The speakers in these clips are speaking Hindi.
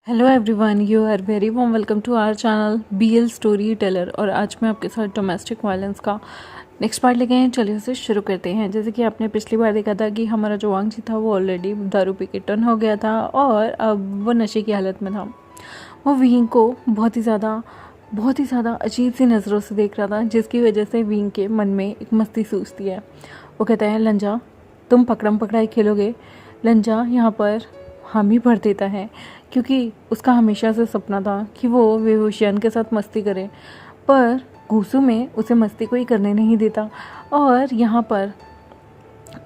Hello everyone, you are very warm welcome to our channel BL story teller. और आज मैं आपके साथ डोमेस्टिक वायलेंस का नेक्स्ट पार्ट लेके हैं। चलिए उसे शुरू करते हैं। जैसे कि आपने पिछली बार देखा था कि हमारा जो वांग जी था वो ऑलरेडी दारू पी के टर्न हो गया था और अब वो नशे की हालत में था। वो विंग को बहुत ही ज़्यादा अजीब सी नज़रों से देख रहा था, जिसकी वजह से विंग के मन में एक मस्ती सूझती है। वो कहता है, लंजा तुम पकड़म पकड़ाई खेलोगे। लंजा यहाँ पर हामी भर देता है, क्योंकि उसका हमेशा से सपना था कि वो विभूषण के साथ मस्ती करे, पर घूसू में उसे मस्ती कोई करने नहीं देता। और यहाँ पर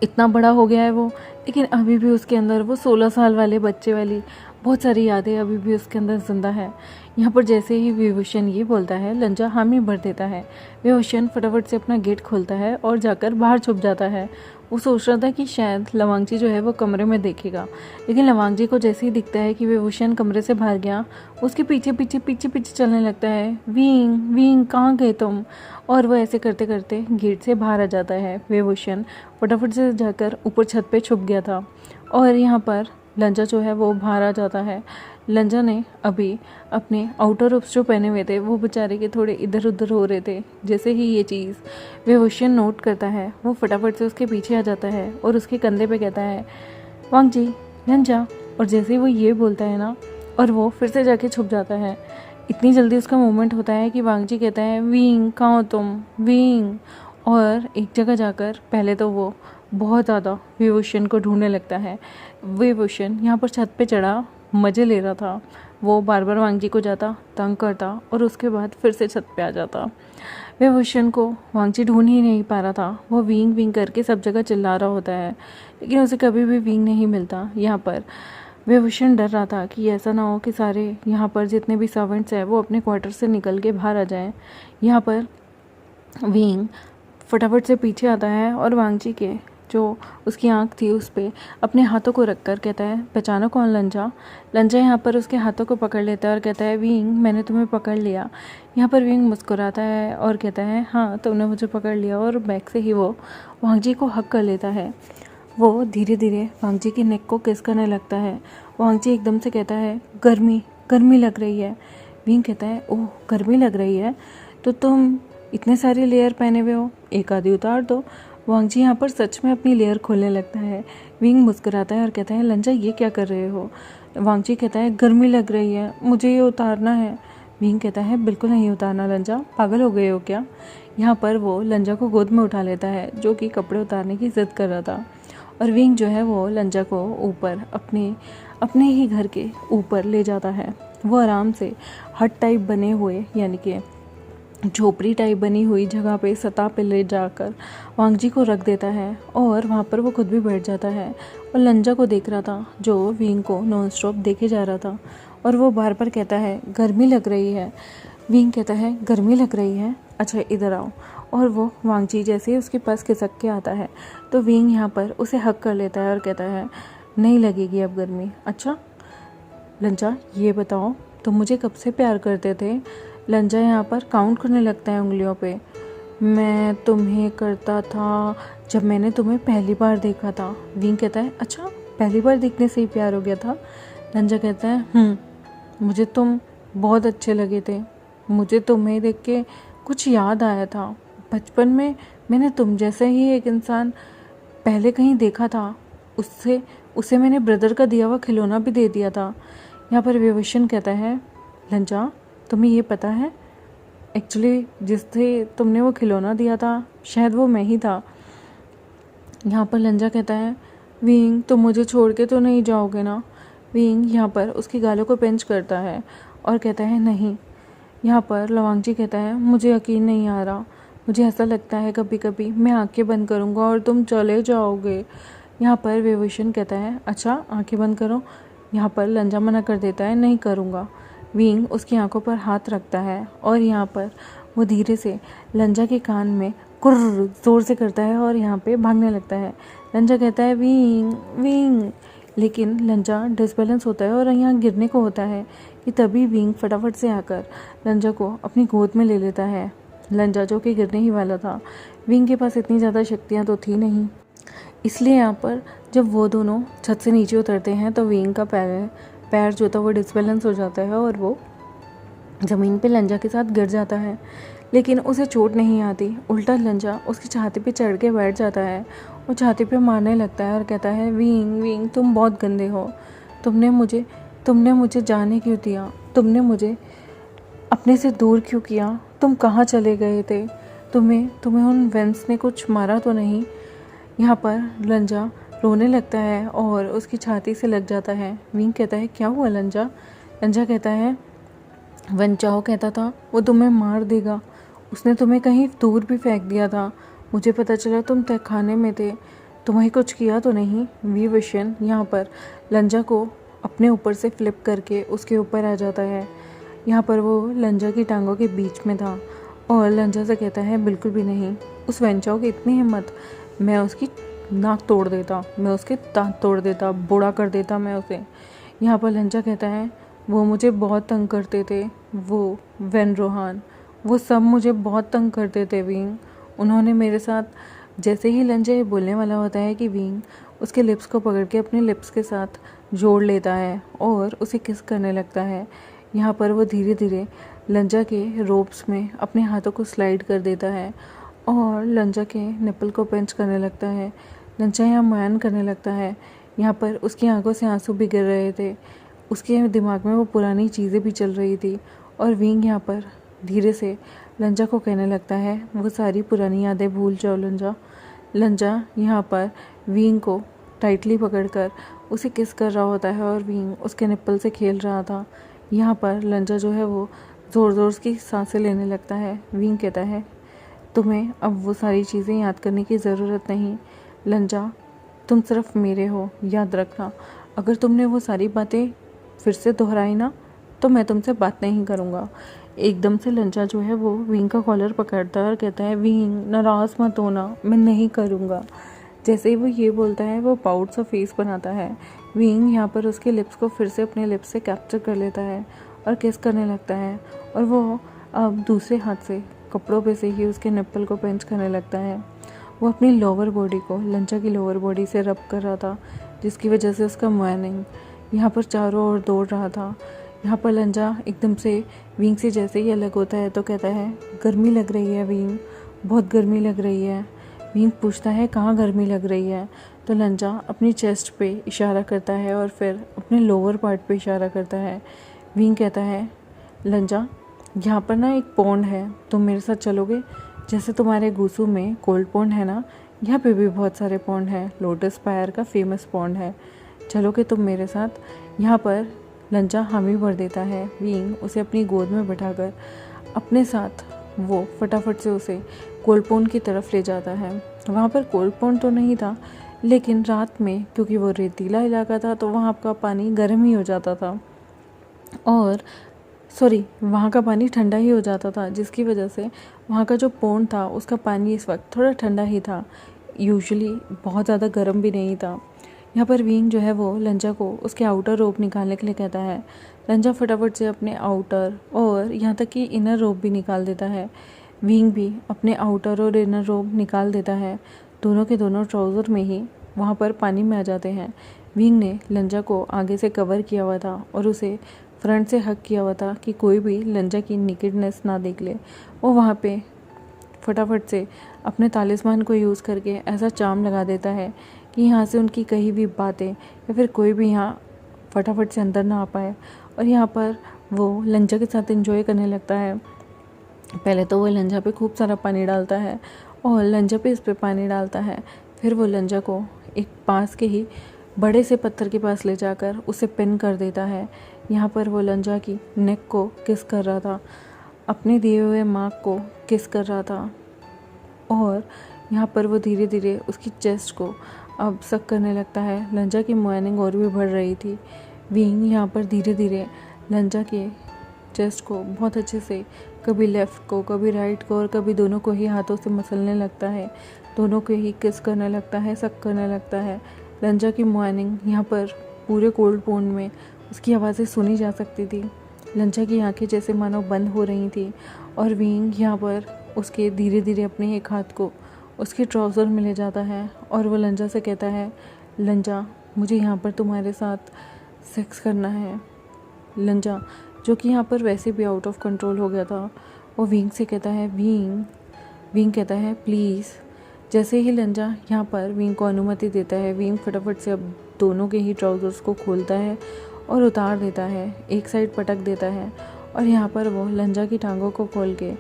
इतना बड़ा हो गया है वो, लेकिन अभी भी उसके अंदर वो 16 साल वाले बच्चे वाली बहुत सारी यादें अभी भी उसके अंदर जिंदा है। यहाँ पर जैसे ही विभूषण ये बोलता है, लंजा हामी भर देता है। विभूषण फटाफट से अपना गेट खोलता है और जाकर बाहर छुप जाता है। वो सोच रहा था कि शायद लवांगजी जो है वो कमरे में देखेगा, लेकिन लवांगजी को जैसे ही दिखता है कि विभूषण कमरे से बाहर गया, उसके पीछे पीछे पीछे पीछे चलने लगता है। विंग विंग कहाँ गए तुम? और वो ऐसे करते करते गेट से बाहर आ जाता है। विभूषण फटाफट से जाकर ऊपर छत पे छुप गया था और यहाँ पर लंजा जो है वो बाहर आ जाता है। लंजा ने अभी अपने आउटर रूप्स जो पहने हुए थे वो बेचारे के थोड़े इधर उधर हो रहे थे। जैसे ही ये चीज़ विभूषण नोट करता है, वो फटाफट से उसके पीछे आ जाता है और उसके कंधे पे कहता है, वांग जी लंजा। और जैसे ही वो ये बोलता है ना, और वो फिर से जाके छुप जाता है। इतनी जल्दी उसका मूवमेंट होता है कि वांग जी कहता है, विंग कहाँ हो तुम? विंग। और एक जगह जाकर पहले तो वो बहुत ज़्यादा विभूषण को ढूंढने लगता है। विभूषण यहाँ पर छत पे चढ़ा मज़े ले रहा था। वो बार बार वांग जी को जाता, तंग करता और उसके बाद फिर से छत पे आ जाता। विभूषण को वांग जी ढूंढ ही नहीं पा रहा था। वो विंग विंग करके सब जगह चिल्ला रहा होता है, लेकिन उसे कभी भी विंग नहीं मिलता। यहाँ पर विभूषण डर रहा था कि ऐसा ना हो कि सारे यहाँ पर जितने भी सर्वेंट्स हैं वो अपने क्वार्टर से निकल के बाहर आ जाएं। यहाँ पर विंग फटाफट से पीछे आता है और वांग जी के जो उसकी आंख थी उस पर अपने हाथों को रखकर कहता है, पहचानो कौन? लंजा। लंजा यहाँ पर उसके हाथों को पकड़ लेता है और कहता है, विंग मैंने तुम्हें पकड़ लिया। यहाँ पर विंग मुस्कुराता है और कहता है, हाँ तुमने मुझे पकड़ लिया। और बैक से ही वो वांग जी को हक कर लेता है। वो धीरे धीरे वांग जी की नेक को किस करने लगता है। वांग जी एकदम से कहता है, गर्मी गर्मी लग रही है। विंग कहता है, ओह गर्मी लग रही है तो तुम इतने सारे लेयर पहने हुए हो, एक आधी उतार दो। वांग जी यहाँ पर सच में अपनी लेयर खोलने लगता है। विंग मुस्कुराता है और कहता है, लंजा ये क्या कर रहे हो? वांग जी कहता है, गर्मी लग रही है, मुझे ये उतारना है। विंग कहता है, बिल्कुल नहीं उतारना लंजा, पागल हो गए हो क्या? यहाँ पर वो लंजा को गोद में उठा लेता है, जो कि कपड़े उतारने की जिद कर रहा था। और विंग जो है वो लंजा को ऊपर अपने ही घर के ऊपर ले जाता है। वो आराम से हट टाइप बने हुए, यानी कि झोपड़ी टाइप बनी हुई जगह पे सतह पे ले जाकर वांग जी को रख देता है और वहाँ पर वो खुद भी बैठ जाता है और लंजा को देख रहा था, जो विंग को नॉन स्टॉप देखे जा रहा था। और वो बार बार कहता है, गर्मी लग रही है। विंग कहता है, गर्मी लग रही है, अच्छा इधर आओ। और वो वांग जी जैसे ही उसके पास खिसक के आता है तो विंग यहाँ पर उसे हक कर लेता है और कहता है, नहीं लगेगी अब गर्मी। अच्छा लंजा ये बताओ, तुम मुझे कब से प्यार करते थे? लंजा यहाँ पर काउंट करने लगता है उंगलियों पे। मैं तुम्हें करता था जब मैंने तुम्हें पहली बार देखा था। विंग कहता है, अच्छा पहली बार देखने से ही प्यार हो गया था? लंजा कहता है, मुझे तुम बहुत अच्छे लगे थे। मुझे तुम्हें देख के कुछ याद आया था। बचपन में मैंने तुम जैसे ही एक इंसान पहले कहीं देखा था, उसे मैंने ब्रदर का दिया हुआ खिलौना भी दे दिया था। यहाँ पर विभूषण कहता है, लंजा तुम्हें ये पता है एक्चुअली जिससे तुमने वो खिलौना दिया था शायद वो मैं ही था। यहाँ पर लंजा कहता है, विंग तुम मुझे छोड़ के तो नहीं जाओगे ना? विंग यहाँ पर उसकी गालों को पिंच करता है और कहता है, नहीं। यहाँ पर लवांग जी कहता है, मुझे यकीन नहीं आ रहा, मुझे ऐसा लगता है कभी कभी मैं आंखें बंद करूँगा और तुम चले जाओगे। यहाँ पर विभूषण कहता है, अच्छा आंखें बंद करो। यहाँ पर लंजा मना कर देता है, नहीं करूँगा। विंग उसकी आंखों पर हाथ रखता है और यहाँ पर वो धीरे से लंजा के कान में कुर्र जोर से करता है और यहाँ पे भागने लगता है। लंजा कहता है, विंग विंग, लेकिन लंजा डिसबैलेंस होता है और यहाँ गिरने को होता है कि तभी विंग फटाफट से आकर लंजा को अपनी गोद में ले लेता है। लंजा जो कि गिरने ही वाला था, विंग के पास इतनी ज़्यादा शक्तियाँ तो थी नहीं, इसलिए यहाँ पर जब वो दोनों छत से नीचे उतरते हैं तो विंग का पैर पैर जो था वो डिसबैलेंस हो जाता है और वो ज़मीन पे लंजा के साथ गिर जाता है, लेकिन उसे चोट नहीं आती। उल्टा लंजा उसकी छाती पे चढ़ के बैठ जाता है। वो छाती पे मारने लगता है और कहता है, वींग वींग तुम बहुत गंदे हो, तुमने मुझे जाने क्यों दिया, तुमने मुझे अपने से दूर क्यों किया, तुम कहाँ चले गए थे, तुम्हें उन वेंस ने कुछ मारा तो नहीं। यहाँ पर लंजा रोने लगता है और उसकी छाती से लग जाता है। वींग कहता है, क्या हुआ लंजा? लंजा कहता है, वन चाओ कहता था वो तुम्हें मार देगा, उसने तुम्हें कहीं दूर भी फेंक दिया था, मुझे पता चला तुम तहखाने में थे, तुम्हें कुछ किया तो नहीं। वी विशन यहाँ पर लंजा को अपने ऊपर से फ्लिप करके उसके ऊपर आ जाता है। यहाँ पर वो लंजा की टांगों के बीच में था और लंजा से कहता है, बिल्कुल भी नहीं, उस वेंचाओ की इतनी हिम्मत, मैं उसकी नाक तोड़ देता, मैं उसके दांत तोड़ देता, बूढ़ा कर देता मैं उसे। यहाँ पर लंजा कहता है, वो मुझे बहुत तंग करते थे, वो वेन रोहान, वो सब मुझे बहुत तंग करते थे विंग, उन्होंने मेरे साथ। जैसे ही लंजा ये बोलने वाला होता है कि विंग उसके लिप्स को पकड़ के अपने लिप्स के साथ जोड़ लेता है और उसे किस करने लगता है। यहाँ पर वो धीरे धीरे लंजा के रोब्स में अपने हाथों को स्लाइड कर देता है और लंजा के निपल को पिंच करने लगता है। लंजा यहाँ मुआयन करने लगता है। यहाँ पर उसकी आंखों से आंसू भी गिर रहे थे, उसके दिमाग में वो पुरानी चीज़ें भी चल रही थी और विंग यहाँ पर धीरे से लंजा को कहने लगता है, वो सारी पुरानी यादें भूल जाओ लंजा। लंजा यहाँ पर विंग को टाइटली पकड़कर उसे किस कर रहा होता है और विंग उसके निप्पल से खेल रहा था। यहाँ पर लंजा जो है वो ज़ोर ज़ोर की सांसें लेने लगता है। विंग कहता है, तुम्हें अब वो सारी चीज़ें याद करने की ज़रूरत नहीं लंजा, तुम सिर्फ मेरे हो, याद रखना। अगर तुमने वो सारी बातें फिर से दोहराई ना तो मैं तुमसे बात नहीं करूँगा। एकदम से लंजा जो है वो विंग का कॉलर पकड़ता है और कहता है, विंग नाराज़ मत होना, मैं नहीं करूँगा। जैसे ही वो ये बोलता है वो पाउट सा फेस बनाता है। विंग यहाँ पर उसके लिप्स को फिर से अपने लिप्स से कैप्चर कर लेता है और किस करने लगता है और वो अब दूसरे हाथ से कपड़ों पे से ही उसके निप्पल को पिंच करने लगता है। वो अपनी लोअर बॉडी को लंजा की लोअर बॉडी से रब कर रहा था, जिसकी वजह से उसका मुआयनिंग यहाँ पर चारों ओर दौड़ रहा था। यहाँ पर लंजा एकदम से विंग से जैसे ही अलग होता है तो कहता है, गर्मी लग रही है विंग, बहुत गर्मी लग रही है। विंग पूछता है, कहाँ गर्मी लग रही है? तो लंजा अपनी चेस्ट पे इशारा करता है और फिर अपने लोअर पार्ट पे इशारा करता है। विंग कहता है, लंजा यहाँ पर ना एक पॉन्ड है, तुम मेरे साथ चलोगे? जैसे तुम्हारे गूसू में कोल्ड पॉन्ड है ना, यहाँ पे भी बहुत सारे पॉन्ड हैं, लोटस फायर का फेमस पॉन्ड है, चलोगे तुम मेरे साथ? यहाँ पर लंजा हामी भर देता है। विंग उसे अपनी गोद में बिठाकर अपने साथ वो फटाफट से उसे कोल्ड पॉन्ड की तरफ ले जाता है। वहाँ पर कोल्ड पॉन्ड तो नहीं था, लेकिन रात में क्योंकि वो रेतीला इलाका था तो वहाँ का पानी गर्म ही हो जाता था और वहाँ का पानी ठंडा ही हो जाता था, जिसकी वजह से वहाँ का जो पॉन्ड था उसका पानी इस वक्त थोड़ा ठंडा ही था, यूजुअली बहुत ज़्यादा गर्म भी नहीं था। यहाँ पर विंग जो है वो लंजा को उसके आउटर रोब निकालने के लिए कहता है। लंजा फटाफट से अपने आउटर और यहाँ तक कि इनर रोब भी निकाल देता है। विंग भी अपने आउटर और इनर रोब निकाल देता है। दोनों के दोनों ट्राउज़र में ही वहाँ पर पानी में आ जाते हैं। विंग ने लंजा को आगे से कवर किया हुआ था और उसे फ्रंट से हक किया हुआ था कि कोई भी लंजा की नेकेडनेस ना देख ले। वो वहाँ पे फटाफट से अपने तालिस्मान को यूज़ करके ऐसा चार्म लगा देता है कि यहाँ से उनकी कहीं भी बातें या फिर कोई भी यहाँ फटाफट से अंदर ना आ पाए। और यहाँ पर वो लंजा के साथ एंजॉय करने लगता है। पहले तो वो लंजा पे खूब सारा पानी डालता है और लंजा पे इस पे पानी डालता है। फिर वो लंजा को एक पास के ही बड़े से पत्थर के पास ले जाकर उसे पिन कर देता है। यहाँ पर वो लंजा की नेक को किस कर रहा था, अपने दिए हुए मार्क को किस कर रहा था और यहाँ पर वो धीरे धीरे उसकी चेस्ट को अब सक करने लगता है। लंजा की मुआयनिंग और भी बढ़ रही थी। विंग यहाँ पर धीरे धीरे लंजा के चेस्ट को बहुत अच्छे से कभी लेफ़्ट को, कभी राइट को और कभी दोनों को ही हाथों से मसलने लगता है। दोनों को ही किस करने लगता है, सक करने लगता है। लंजा की मुआयनिंग यहाँ पर पूरे कोल्ड पॉन्ड में उसकी आवाज़ें सुनी जा सकती थी। लंजा की आंखें जैसे मानो बंद हो रही थी और विंग यहाँ पर उसके धीरे धीरे अपने एक हाथ को उसके ट्राउज़र में ले जाता है और वो लंजा से कहता है, लंजा मुझे यहाँ पर तुम्हारे साथ सेक्स करना है। लंजा, जो कि यहाँ पर वैसे भी आउट ऑफ कंट्रोल हो गया था, वो विंग से कहता है विंग कहता है प्लीज़। जैसे ही लंजा यहाँ पर विंग को अनुमति देता है, विंग फटाफट से अब दोनों के ही ट्राउज़र्स को खोलता है और उतार देता है, एक साइड पटक देता है और यहाँ पर वो लंजा की टांगों को खोल के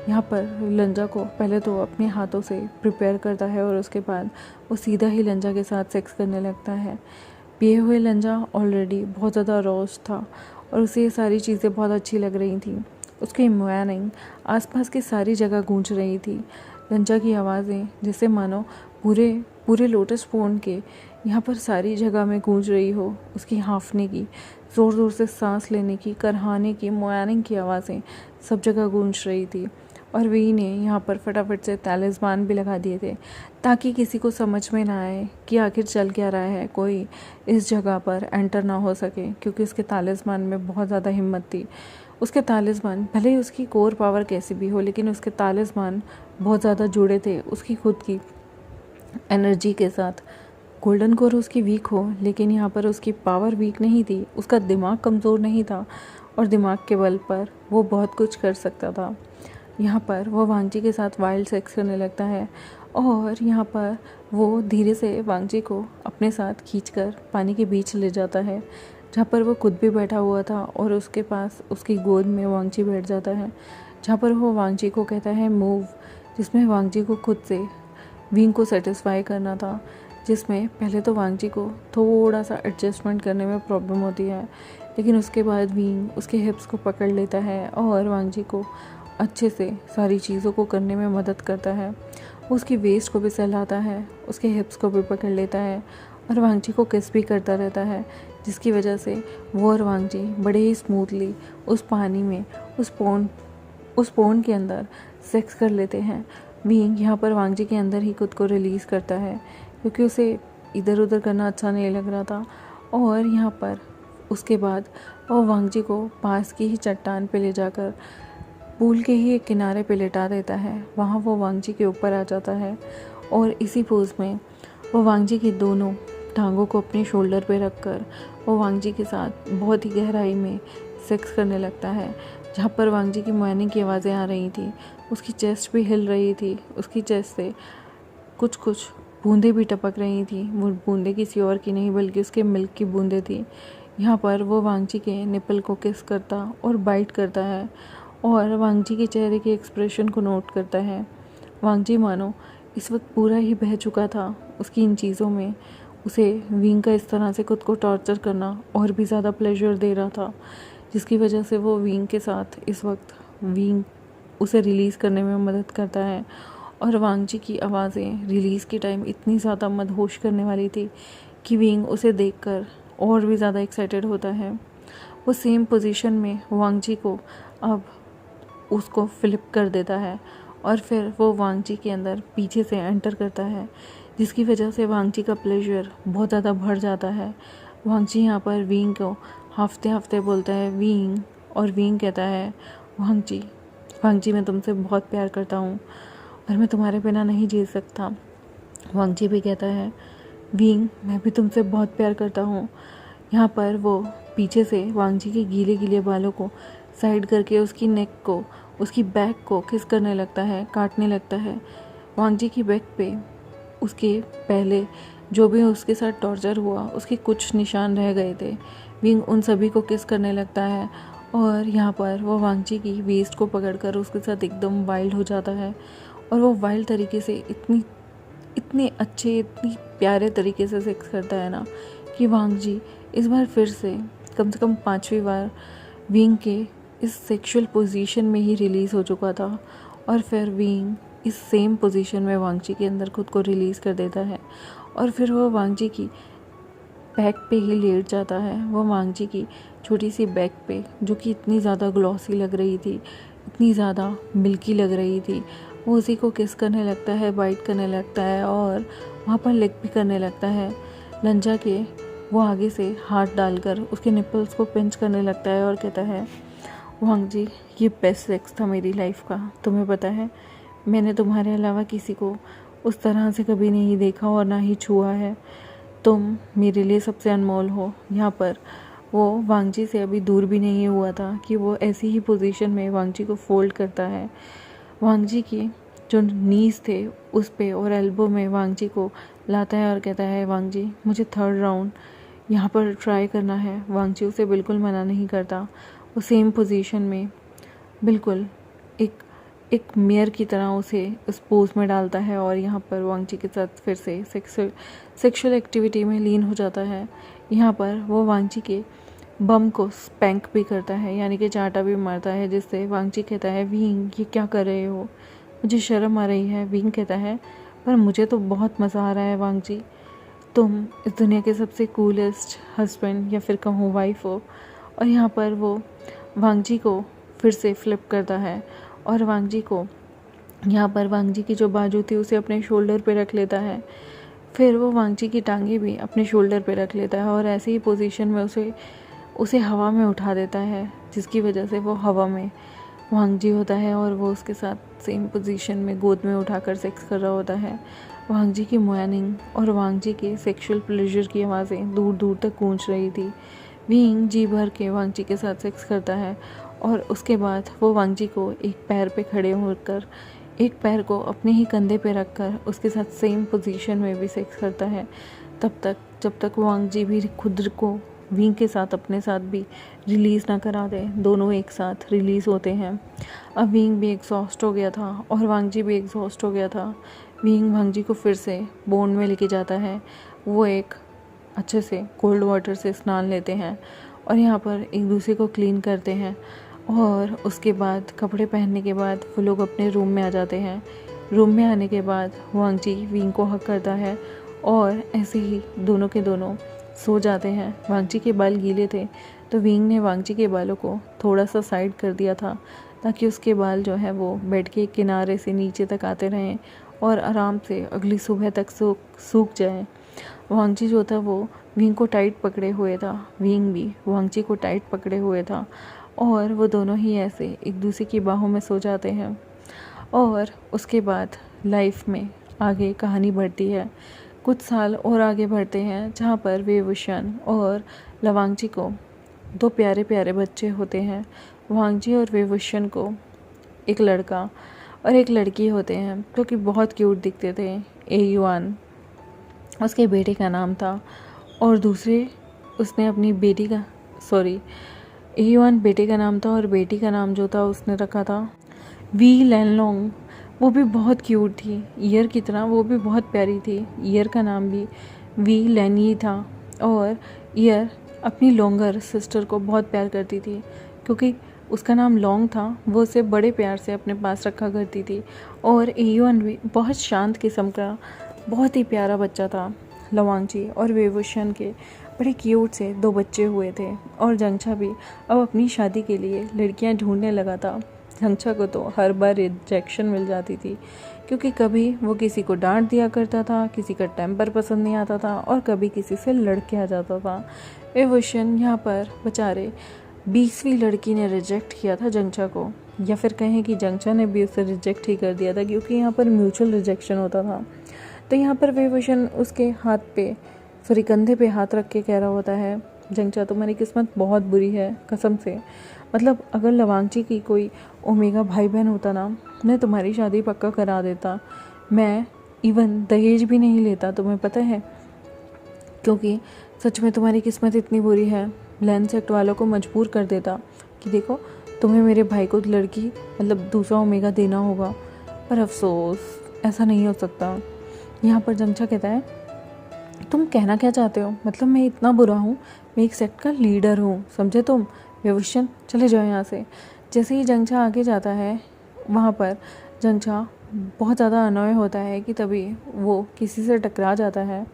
यहाँ पर लंजा को पहले तो अपने हाथों से प्रिपेयर करता है और उसके बाद वो सीधा ही लंजा के साथ सेक्स करने लगता है। पिए हुए लंजा ऑलरेडी बहुत ज़्यादा रोस्ट था और उसे ये सारी चीज़ें बहुत अच्छी लग रही थी। उसकी मॉर्निंग आसपास की सारी जगह गूंज रही थी। लंजा की आवाज़ें जैसे मानो पूरे लोटस पॉन्ड के यहाँ पर सारी जगह में गूंज रही हो। उसकी हाँफने की, ज़ोर ज़ोर से सांस लेने की, करहाने की, मॉर्निंग की आवाज़ें सब जगह गूंज रही थी। और वी ने यहाँ पर फटाफट से तालिस्मान भी लगा दिए थे ताकि किसी को समझ में ना आए कि आखिर चल क्या रहा है, कोई इस जगह पर एंटर ना हो सके, क्योंकि उसके तालिस्मान में बहुत ज़्यादा हिम्मत थी। उसके तालिस्मान, भले ही उसकी कोर पावर कैसी भी हो, लेकिन उसके तालिस्मान बहुत ज़्यादा जुड़े थे उसकी खुद की एनर्जी के साथ। गोल्डन कोर उसकी वीक हो, लेकिन यहाँ पर उसकी पावर वीक नहीं थी, उसका दिमाग कमज़ोर नहीं था और दिमाग के बल पर वो बहुत कुछ कर सकता था। यहाँ पर वो वांगजी के साथ वाइल्ड सेक्स करने लगता है और यहाँ पर वो धीरे से वांगजी को अपने साथ खींचकर पानी के बीच ले जाता है, जहाँ पर वो खुद भी बैठा हुआ था और उसके पास उसकी गोद में वांगजी बैठ जाता है, जहाँ पर वो वांगजी को कहता है मूव, जिसमें वांगजी को खुद से विंग को सेटिस्फाई करना था, जिसमें पहले तो वांगजी को थोड़ा सा एडजस्टमेंट करने में प्रॉब्लम होती है, लेकिन उसके बाद विंग उसके हिप्स को पकड़ लेता है और वांगजी को अच्छे से सारी चीज़ों को करने में मदद करता है। उसकी वेस्ट को भी सहलाता है, उसके हिप्स को भी पकड़ लेता है और वांगजी को किस भी करता रहता है, जिसकी वजह से वो और वांगजी बड़े ही स्मूथली उस पानी में उस पॉन्ड के अंदर सेक्स कर लेते हैं। विंग यहाँ पर वांगजी के अंदर ही खुद को रिलीज़ करता है, क्योंकि उसे इधर उधर करना अच्छा नहीं लग रहा था। और यहाँ पर उसके बाद वो वांगजी को पास की ही चट्टान पे ले जाकर पूल के ही एक किनारे पे लेटा देता है। वहाँ वो वांगजी के ऊपर आ जाता है और इसी पोज में वो वांगजी की दोनों टांगों को अपने शोल्डर पे रखकर वो वांगजी के साथ बहुत ही गहराई में सेक्स करने लगता है, जहाँ पर वांगजी की मॉर्निंग की आवाज़ें आ रही थी, उसकी चेस्ट भी हिल रही थी, उसकी चेस्ट से कुछ बूंदें भी टपक रही थी। वो बूंदें किसी और की नहीं बल्कि उसके मिल्क की बूंदें थी। यहाँ पर वो वांगजी के निपल को किस करता और बाइट करता है और वांगजी के चेहरे के एक्सप्रेशन को नोट करता है। वांगजी मानो इस वक्त पूरा ही बह चुका था उसकी इन चीज़ों में। उसे विंग का इस तरह से खुद को टॉर्चर करना और भी ज़्यादा प्लेजर दे रहा था, जिसकी वजह से वो विंग के साथ इस वक्त विंग उसे रिलीज़ करने में मदद करता है। और वांगजी की आवाज़ें रिलीज़ के टाइम इतनी ज़्यादा मदहोश करने वाली थी कि विंग उसे देखकर और भी ज़्यादा एक्साइटेड होता है। वो सेम पोजीशन में वांगजी को अब उसको फ्लिप कर देता है और फिर वो वांगजी के अंदर पीछे से एंटर करता है, जिसकी वजह से वांगजी का प्लेजर बहुत ज़्यादा बढ़ जाता है। वांगजी यहाँ पर विंग को हफ्ते बोलता है विंग, और विंग कहता है वांगजी मैं तुमसे बहुत प्यार करता हूँ और मैं तुम्हारे बिना नहीं जी सकता। वांगजी भी कहता है विंग मैं भी तुमसे बहुत प्यार करता हूँ। यहाँ पर वो पीछे से वांगजी के गीले गीले बालों को साइड करके उसकी नेक को, उसकी बैक को किस करने लगता है, काटने लगता है। वांगजी की बैक पे उसके पहले जो भी उसके साथ टॉर्चर हुआ उसके कुछ निशान रह गए थे। विंग उन सभी को किस करने लगता है और यहाँ पर वो वांगजी की वेस्ट को पकड़कर उसके साथ एकदम वाइल्ड हो जाता है और वो वाइल्ड तरीके से इतने अच्छे, इतनी प्यारे तरीके से सेक्स करता है ना कि वांगजी इस बार फिर से कम 5वीं बार विंग के इस सेक्सुअल पोजीशन में ही रिलीज़ हो चुका था और फिर विंग इस सेम पोजीशन में वांगजी के अंदर खुद को रिलीज़ कर देता है और फिर वो वांगजी की बैक पे ही लेट जाता है। वो वांगजी की छोटी सी बैक पे, जो कि इतनी ज़्यादा ग्लॉसी लग रही थी, इतनी ज़्यादा मिल्की लग रही थी, वो उसी को किस करने लगता है, बाइट करने लगता है और वहाँ पर लिक भी करने लगता है। लंजा के वो आगे से हाथ डालकर उसके निपल्स को पिंच करने लगता है और कहता है वांगजी ये बेस्ट सेक्स था मेरी लाइफ का। तुम्हें पता है मैंने तुम्हारे अलावा किसी को उस तरह से कभी नहीं देखा और ना ही छुआ है। तुम मेरे लिए सबसे अनमोल हो। यहाँ पर वो वांगजी से अभी दूर भी नहीं हुआ था कि वो ऐसी ही पोजीशन में वांगजी को फोल्ड करता है। वांगजी की जो नीज थे उस पे और एल्बो में वांगजी को लाता है और कहता है, वांगजी मुझे 3rd राउंड यहाँ पर ट्राई करना है। वांगजी उसे बिल्कुल मना नहीं करता। वो सेम पोजीशन में बिल्कुल एक मेयर की तरह उसे उस पोज में डालता है और यहाँ पर वांगजी के साथ फिर से सेक्सुअल एक्टिविटी में लीन हो जाता है। यहाँ पर वो वांगजी के बम को स्पैंक भी करता है, यानी कि चांटा भी मारता है, जिससे वांगजी कहता है, विंग ये क्या कर रहे हो, मुझे शर्म आ रही है। विंग कहता है, पर मुझे तो बहुत मज़ा आ रहा है वांगजी, तुम इस दुनिया के सबसे कूलेस्ट हस्बैंड या फिर कहूँ वाइफ हो। और यहाँ पर वो वांगजी को फिर से फ्लिप करता है और वांगजी को यहाँ पर वांगजी की जो बाजू थी उसे अपने शोल्डर पे रख लेता है। फिर वो वांगजी की टांगे भी अपने शोल्डर पे रख लेता है और ऐसी ही पोजीशन में उसे हवा में उठा देता है, जिसकी वजह से वो हवा में वांगजी होता है और वो उसके साथ सेम पोजीशन में गोद में उठाकर सेक्स कर रहा होता है। वांगजी की मोयानिंग और वांगजी के सेक्सुअल प्लेजर की आवाज़ें दूर दूर तक गूंज रही थी। विंग जी भर के वांगजी के साथ सेक्स करता है और उसके बाद वो वांगजी को एक पैर पे खड़े होकर एक पैर को अपने ही कंधे पे रखकर उसके साथ सेम पोजीशन में भी सेक्स करता है, तब तक जब तक वांगजी भी खुद को विंग के साथ अपने साथ भी रिलीज़ ना करा दे। दोनों एक साथ रिलीज़ होते हैं। अब विंग भी एग्जॉस्ट हो गया था और वांगजी भी एग्जॉस्ट हो गया था। विंग वांगजी को फिर से बोन में लेके जाता है। वो एक अच्छे से कोल्ड वाटर से स्नान लेते हैं और यहाँ पर एक दूसरे को क्लीन करते हैं और उसके बाद कपड़े पहनने के बाद वो लोग अपने रूम में आ जाते हैं। रूम में आने के बाद वांगजी विंग को हक करता है और ऐसे ही दोनों के दोनों सो जाते हैं। वांगजी के बाल गीले थे तो विंग ने वांगजी के बालों को थोड़ा सा साइड कर दिया था ताकि उसके बाल जो है वो बेड के किनारे से नीचे तक आते रहें और आराम से अगली सुबह तक सूख जाए। वांगजी जो था वो विंग को टाइट पकड़े हुए था, विंग भी वांगजी को टाइट पकड़े हुए था और वो दोनों ही ऐसे एक दूसरे की बाहों में सो जाते हैं। और उसके बाद लाइफ में आगे कहानी बढ़ती है। कुछ साल और आगे बढ़ते हैं जहाँ पर वेवुशन और लवांगजी को 2 प्यारे प्यारे बच्चे होते हैं। वांगजी और वेवुशन को एक लड़का और एक लड़की होते हैं जो कि बहुत क्यूट दिखते थे। एयुआन उसके बेटे का नाम था और दूसरे उसने अपनी बेटी का एयुआन बेटे का नाम था और बेटी का नाम जो था उसने रखा था वी लैनलोंग। वो भी बहुत क्यूट थी, ईयर की तरह वो भी बहुत प्यारी थी। ईयर का नाम भी वी लैनी था और ईयर अपनी लॉन्गर सिस्टर को बहुत प्यार करती थी क्योंकि उसका नाम लॉन्ग था। वो उसे बड़े प्यार से अपने पास रखा करती थी। और एयुआन भी बहुत शांत किस्म का बहुत ही प्यारा बच्चा था। लवांगजी और वेवुशन के बड़े क्यूट से 2 बच्चे हुए थे और जंगछा भी अब अपनी शादी के लिए लड़कियां ढूंढने लगा था। जंगछा को तो हर बार रिजेक्शन मिल जाती थी क्योंकि कभी वो किसी को डांट दिया करता था, किसी का टेम्पर पसंद नहीं आता था और कभी किसी से लड़ के आ जाता था। वेवुशन यहाँ पर बेचारे 20वीं लड़की ने रिजेक्ट किया था जंगछा को, या फिर कहें कि जंगछा ने भी उसे रिजेक्ट ही कर दिया था क्योंकि यहाँ पर म्यूचुअल रिजेक्शन होता था। तो यहाँ पर वेवुशन उसके कंधे पे हाथ रख के कह रहा होता है, जंगछा तुम्हारी किस्मत बहुत बुरी है कसम से। मतलब अगर लवांगजी की कोई ओमेगा भाई बहन होता ना, मैं तुम्हारी शादी पक्का करा देता। मैं इवन दहेज भी नहीं लेता, तुम्हें पता है, क्योंकि सच में तुम्हारी किस्मत इतनी बुरी है। लैंड सेक्ट वालों को मजबूर कर देता कि देखो तुम्हें मेरे भाई को लड़की मतलब दूसरा ओमेगा देना होगा, पर अफसोस ऐसा नहीं हो सकता। यहाँ पर जंगछा कहता है, तुम कहना क्या चाहते हो, मतलब मैं इतना बुरा हूँ, मैं एक सेक्ट का लीडर हूँ, समझे तुम। वेवुशन चले जाओ यहाँ से। जैसे ही जंगछा आगे जाता है वहाँ पर जंगछा बहुत ज़्यादा अनॉय होता है कि तभी वो किसी से टकरा जाता है।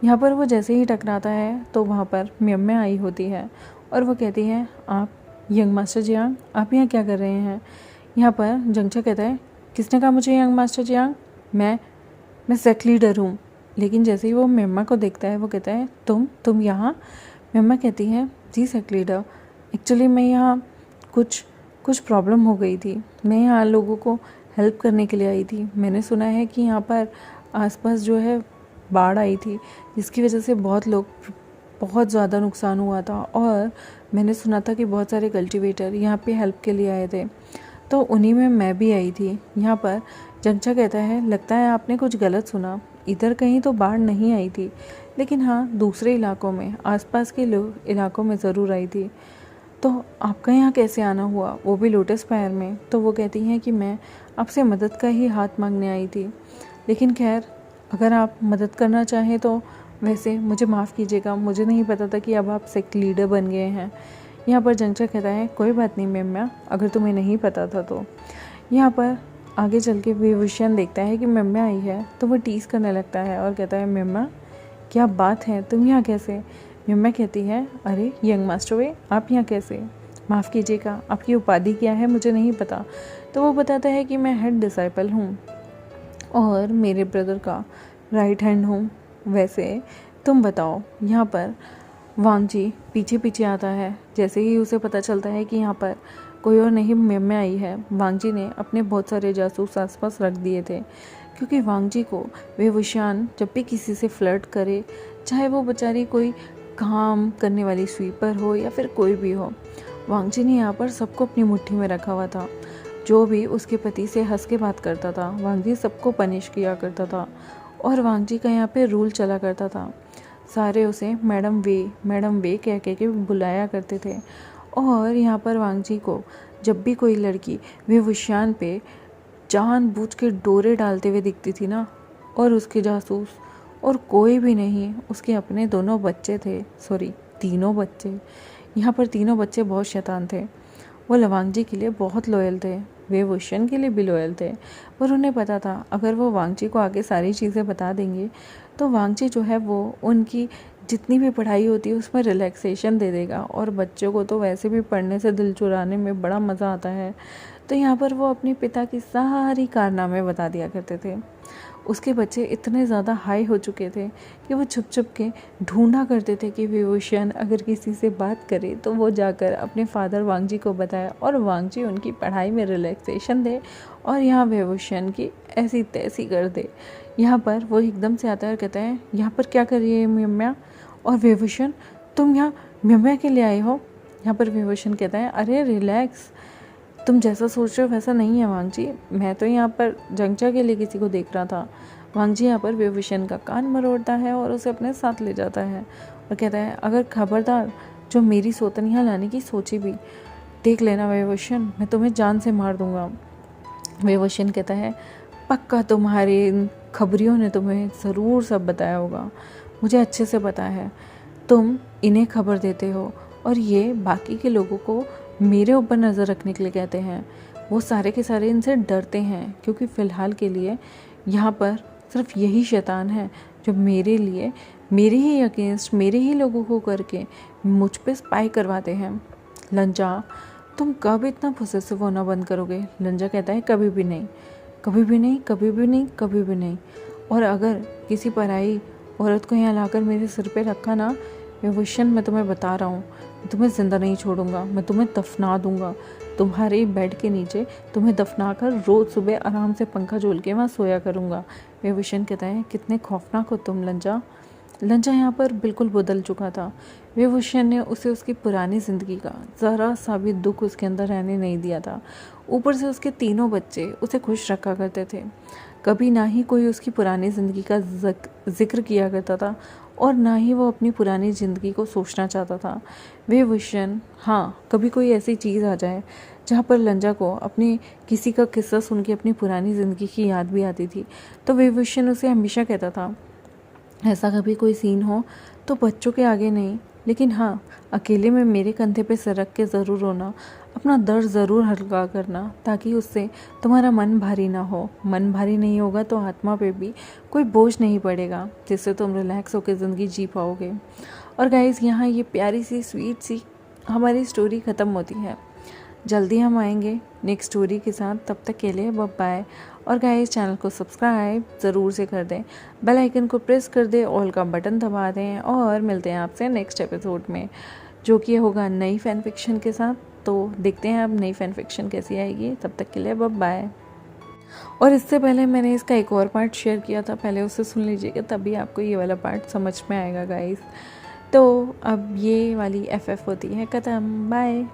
यहाँ पर वो जैसे ही टकराता है तो वहाँ पर म्यम्मे आई होती है और वो कहती है, आप यंग मास्टर जियांग, आप यहाँ क्या कर रहे हैं। यहाँ पर जंगछा कहता है, किसने कहा मुझे यंग मास्टर जियांग, मैं सेक्ट लीडर हूँ। लेकिन जैसे ही वो मेम्मा को देखता है वो कहता है, तुम यहाँ। मेम्मा कहती है, जी सेक्ट लीडर, एक्चुअली मैं यहाँ कुछ प्रॉब्लम हो गई थी, मैं यहाँ लोगों को हेल्प करने के लिए आई थी। मैंने सुना है कि यहाँ पर आसपास जो है बाढ़ आई थी जिसकी वजह से बहुत लोग बहुत ज़्यादा नुकसान हुआ था और मैंने सुना था कि बहुत सारे कल्टीवेटर यहाँ पे हेल्प के लिए आए थे, तो उन्हीं में मैं भी आई थी। यहाँ पर जंगचा कहता है, लगता है आपने कुछ गलत सुना, इधर कहीं तो बाढ़ नहीं आई थी, लेकिन हाँ दूसरे इलाकों में, आसपास के इलाकों में ज़रूर आई थी। तो आपका यहाँ कैसे आना हुआ, वो भी लोटस फायर में? तो वो कहती हैं कि मैं आपसे मदद का ही हाथ मांगने आई थी, लेकिन खैर अगर आप मदद करना चाहें तो वैसे मुझे माफ़ कीजिएगा, मुझे नहीं पता था कि अब आप सेक्ट लीडर बन गए हैं। यहाँ पर जंगचा कहता है, कोई बात नहीं मेम्या, अगर तुम्हें नहीं पता था तो। यहाँ पर आगे चल के विभूषण देखता है कि मेम्या आई है, तो वो टीज़ करने लगता है और कहता है, मेम्या क्या बात है, तुम यहाँ कैसे? मेम्या कहती है, अरे यंग मास्टर वे, आप यहाँ कैसे? माफ़ कीजिएगा, आपकी उपाधि क्या है मुझे नहीं पता। तो वो बताता है कि मैं हेड डिसाइपल हूँ और मेरे ब्रदर का राइट हैंड हूँ। वैसे तुम बताओ। यहाँ पर वांग जी पीछे पीछे आता है। जैसे ही उसे पता चलता है कि यहाँ पर कोई और नहीं मेम्या आई है, वांग जी ने अपने बहुत सारे जासूस आसपास रख दिए थे, क्योंकि वांग जी को विभूषण जब भी किसी से फ्लर्ट करे, चाहे वो बेचारी कोई काम करने वाली स्वीपर हो या फिर कोई भी हो, वांग जी ने यहाँ पर सबको अपनी मुट्ठी में रखा हुआ था। जो भी उसके पति से हंस के बात करता था, वांग जी सबको पनिश किया करता था और वांग जी का यहाँ पे रूल चला करता था। सारे उसे मैडम वे कह के बुलाया करते थे। और यहाँ पर वांग जी को जब भी कोई लड़की विभूषण पे जानबूझ के डोरे डालते हुए दिखती थी ना, और उसके जासूस और कोई भी नहीं, उसके अपने दोनों बच्चे थे, सॉरी तीनों बच्चे। यहाँ पर तीनों बच्चे बहुत शैतान थे। वो लवांग जी के लिए बहुत लॉयल थे, विभूषण के लिए भी लॉयल थे, पर उन्हें पता था अगर वो वांग जी को आगे सारी चीज़ें बता देंगे तो वांग जी जो है वो उनकी जितनी भी पढ़ाई होती है उसमें रिलैक्सेशन दे देगा, और बच्चों को तो वैसे भी पढ़ने से दिल चुराने में बड़ा मज़ा आता है। तो यहाँ पर वो अपने पिता की सारी कारनामे बता दिया करते थे। उसके बच्चे इतने ज़्यादा हाई हो चुके थे कि वो छुप छुप के ढूंढा करते थे कि विभूषण अगर किसी से बात करे तो वो जाकर अपने फादर वांग जी को बताए और वांग जी उनकी पढ़ाई में रिलैक्सेशन दे और यहाँ विभूषण की ऐसी तैसी कर दे। यहाँ पर वो एकदम से आता है और कहता है, यहाँ पर क्या कर रही है मेम्या? और विभूषण, तुम यहाँ मेम्या के लिए आए हो? यहाँ पर विभूषण कहता है, अरे रिलैक्स, तुम जैसा सोच रहे हो वैसा नहीं है वांग जी, मैं तो यहाँ पर जंगचा के लिए किसी को देख रहा था। वांग जी यहाँ पर विभूषण का कान मरोड़ता है और उसे अपने साथ ले जाता है और कहता है, अगर खबरदार जो मेरी सोतन यहाँ लाने की सोची भी, देख लेना विभूषण, मैं तुम्हें जान से मार दूंगा। विभूषण कहता है, पक्का तुम्हारे इन खबरियों ने तुम्हें ज़रूर सब बताया होगा, मुझे अच्छे से पता है, तुम इन्हें खबर देते हो और ये बाकी के लोगों को मेरे ऊपर नज़र रखने के लिए कहते हैं। वो सारे के सारे इनसे डरते हैं क्योंकि फ़िलहाल के लिए यहाँ पर सिर्फ यही शैतान है जो मेरे लिए, मेरे ही अगेंस्ट, मेरे ही लोगों को करके मुझ पे स्पाई करवाते हैं। लंजा, तुम कब इतना पोसेसिव होना बंद करोगे? लंजा कहता है, कभी भी नहीं, कभी भी नहीं, कभी भी नहीं, कभी भी नहीं। और अगर किसी पराई औरत को यहाँ लाकर मेरे सिर पे रखा ना विभूषण, मैं तुम्हें बता रहा हूँ, तुम्हें ज़िंदा नहीं छोड़ूंगा, मैं तुम्हें दफना दूंगा, तुम्हारे बेड के नीचे तुम्हें दफना कर रोज़ सुबह आराम से पंखा झोल के वहाँ सोया करूँगा। विभूषण कहता है, कितने खौफनाक हो तुम लंजा। लंजा यहाँ पर बिल्कुल बदल चुका था। विभूषण ने उसे उसकी पुरानी ज़िंदगी का ज़रा सा भी दुख उसके अंदर रहने नहीं दिया था। ऊपर से उसके तीनों बच्चे उसे खुश रखा करते थे। कभी ना ही कोई उसकी पुरानी ज़िंदगी का जिक्र किया करता था और ना ही वो अपनी पुरानी ज़िंदगी को सोचना चाहता था। विभूषण, हाँ, कभी कोई ऐसी चीज़ आ जाए जहाँ पर लंजा को अपनी किसी का किस्सा सुन के अपनी पुरानी ज़िंदगी की याद भी आती थी, तो विभूषण उसे हमेशा कहता था, ऐसा कभी कोई सीन हो तो बच्चों के आगे नहीं, लेकिन हाँ अकेले में मेरे कंधे पे सर रख के ज़रूर रोना, अपना दर्द ज़रूर हल्का करना, ताकि उससे तुम्हारा मन भारी ना हो। मन भारी नहीं होगा तो आत्मा पे भी कोई बोझ नहीं पड़ेगा, जिससे तुम रिलैक्स होकर ज़िंदगी जी पाओगे। और गाइस, यहाँ ये प्यारी सी स्वीट सी हमारी स्टोरी ख़त्म होती है। जल्दी हम आएंगे नेक्स्ट स्टोरी के साथ, तब तक के लिए बाय। और गाइस, चैनल को सब्सक्राइब ज़रूर से कर दें, बेल आइकन को प्रेस कर दें, ऑल का बटन दबा दें, और मिलते हैं आपसे नेक्स्ट एपिसोड में, जो कि होगा नई फैन फिक्शन के साथ। तो देखते हैं अब नई फैन फिक्शन कैसी आएगी। तब तक के लिए बाय। और इससे पहले मैंने इसका एक और पार्ट शेयर किया था, पहले उसे सुन लीजिएगा, तभी आपको ये वाला पार्ट समझ में आएगा गाइस। तो अब ये वाली FF होती है ख़त्म। बाय।